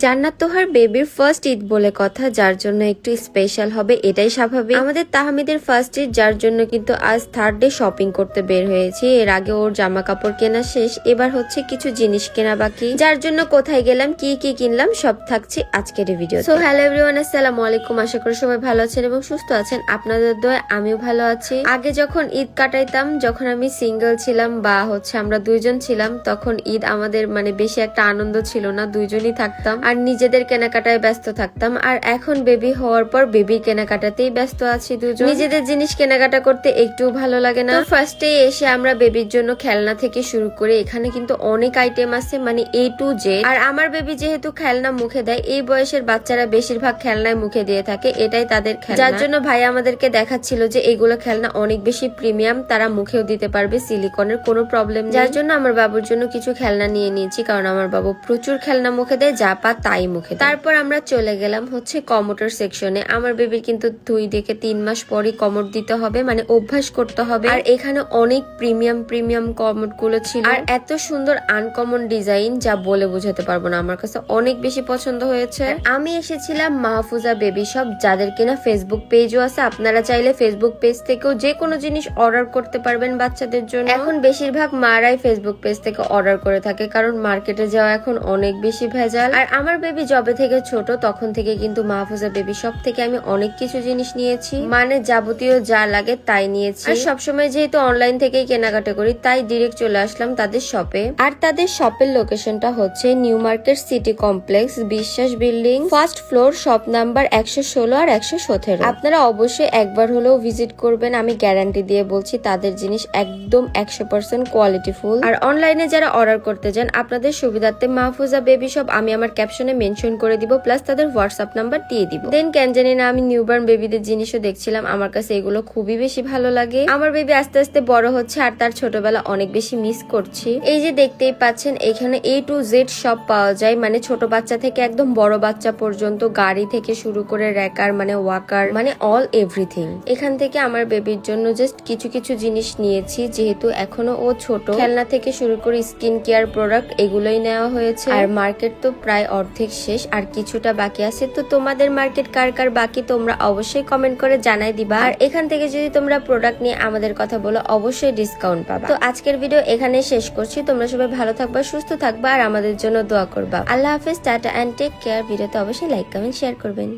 জান্নাত তোহার বেবির ফার্স্ট ঈদ বলে কথা, যার জন্য একটু স্পেশাল হবে এটাই স্বাভাবিক। আমাদের তাহমিদের ফার্স্ট ঈদ, যার জন্য কিন্তু আজ থার্ড ডে শপিং করতে বের হয়েছি। এর আগে ওর জামা কাপড় কেনা শেষ, এবার হচ্ছে কিছু জিনিস কেনা বাকি, যার জন্য কোথায় গেলাম, কি কি কিনলাম সব থাকছে আজকের এই ভিডিও। সো হ্যালো এভরিওয়ান, আসসালামু আলাইকুম। আশা করি সবাই ভালো আছেন এবং সুস্থ আছেন। আপনাদের দোয়ায় আমিও ভালো আছি। আগে যখন ঈদ কাটাইতাম, যখন আমি সিঙ্গেল ছিলাম বা হচ্ছে আমরা দুইজন ছিলাম, তখন ঈদ আমাদের বেশি একটা আনন্দ ছিল না, দুইজনই থাকতাম আর নিজেদের কেনাকাটায় ব্যস্ত থাকতাম। আর এখন বেবি হওয়ার পর বেবির কেনাকাটাতেই ব্যস্ত আছি দুজন। নিজেদের জিনিস কেনাকাটা করতে একটু ভালো লাগে না। ফার্স্টে এসে আমরা বেবির জন্য খেলনা থেকে শুরু করে এখানে কিন্তু অনেক আইটেম আছে, A to Z। আর আমার বেবি যেহেতু খেলনা মুখে দেয়, এই বয়সের বাচ্চারা বেশিরভাগ খেলনায় মুখে দিয়ে থাকে, এটাই তাদের খেলনা। যার জন্য ভাই আমাদেরকে দেখাচ্ছিল যে এগুলো খেলনা অনেক বেশি প্রিমিয়াম, তারা মুখেও দিতে পারবে, সিলিকনের কোনো প্রবলেম নেই। যার জন্য আমার বাবুর জন্য কিছু খেলনা নিয়ে নিয়েছি, কারণ আমার বাবু প্রচুর খেলনা মুখে দেয়, যা পা তাই মুখে। তারপর আমরা চলে গেলাম হচ্ছে কমোডের সেকশনে। আমার বেবির কিন্তু 2 থেকে 3 মাস পরই কমোড দিতে হবে, অভ্যাস করতে হবে। আর এখানে অনেক প্রিমিয়াম কমোড গুলো ছিল, আর এত সুন্দর আনকমন ডিজাইন যা বলে বোঝাতে পারবো না, আমার কাছে অনেক বেশি পছন্দ হয়েছে। আমি এসেছিলাম মাহফুজা বেবি শপ, যাদের কিনা ফেসবুক পেজও আছে। আপনারা চাইলে ফেসবুক পেজ থেকেও যে কোনো জিনিস অর্ডার করতে পারবেন বাচ্চাদের জন্য। এখন বেশিরভাগ মারাই ফেসবুক পেজ থেকে অর্ডার করে থাকে, কারণ মার্কেটে যাওয়া এখন অনেক বেশি ভেজাল। আর আমার বেবি যবে থেকে ছোট তখন থেকে কিন্তু মাহফুজা বেবি শপ থেকে আমি অনেক কিছু জিনিস নিয়েছি, যাবতীয় যা লাগে তাই নিয়েছি। আর সবসময় যেহেতু অনলাইন থেকেই কেনাকাটা করি, তাই ডিরেক্ট চলে আসলাম তাদের শপে। আর তাদের শপের লোকেশনটা হচ্ছে নিউ মার্কেট সিটি কমপ্লেক্স, বিশ্বাস building, first floor, shop number 116 আর 117। আপনারা অবশ্যই একবার হলেও ভিজিট করবেন, আমি গ্যারান্টি দিয়ে বলছি তাদের জিনিস একদম 100% কোয়ালিটিফুল। আর অনলাইনে যারা অর্ডার করতে চান, আপনাদের সুবিধার্থে মাহফুজা বেবি শপ আমি আমার ক্যাপশনে মেনশন করে দিব, প্লাস তাদের হোয়াটসঅ্যাপ নাম্বার দিয়ে দিব। দেন কেন জানি না আমি নিউবার্ন বেবিদের জিনিসও দেখছিলাম, আমার কাছে এগুলো খুবই বেশি ভালো লাগে। আমার বেবি আস্তে আস্তে বড় হচ্ছে আর তার ছোটবেলা অনেক বেশি মিস করছি। এই যে দেখতেই পাচ্ছেন, এখানে A to Z সব পাওয়া যায়, ছোট বাচ্চা থেকে একদম বড় বাচ্চা পর্যন্ত, গাড়ি থেকে শুরু করে র্যাকার, ওয়াকার, অল এভরিথিং। এখান থেকে আমার বেবির জন্য জাস্ট কিছু জিনিস নিয়েছি, যেহেতু এখনো ও ছোট। খেলনা থেকে শুরু করে স্কিন কেয়ার প্রোডাক্ট এগুলোই নেওয়া হয়েছে। আর মার্কেট তো প্রায় অর্ধেক শেষ, আর কিছুটা বাকি আছে। তো তোমাদের মার্কেট কার কার বাকি তোমরা অবশ্যই কমেন্ট করে জানাই দিবা। আর এখান থেকে যদি তোমরা প্রোডাক্ট নিয়ে আমাদের কথা বলো, অবশ্যই ডিসকাউন্ট পাবা। তো আজকের ভিডিও এখানে শেষ করছি। তোমরা সবাই ভালো থাকবা, সুস্থ থাকবা, আর আমাদের জন্য দোয়া করবা। আল্লাহ হাফেজ, টাটা এন্ড টেক কেয়ার। ভিডিওতে অবশ্যই লাইক, কমেন্ট, শেয়ার করবেন।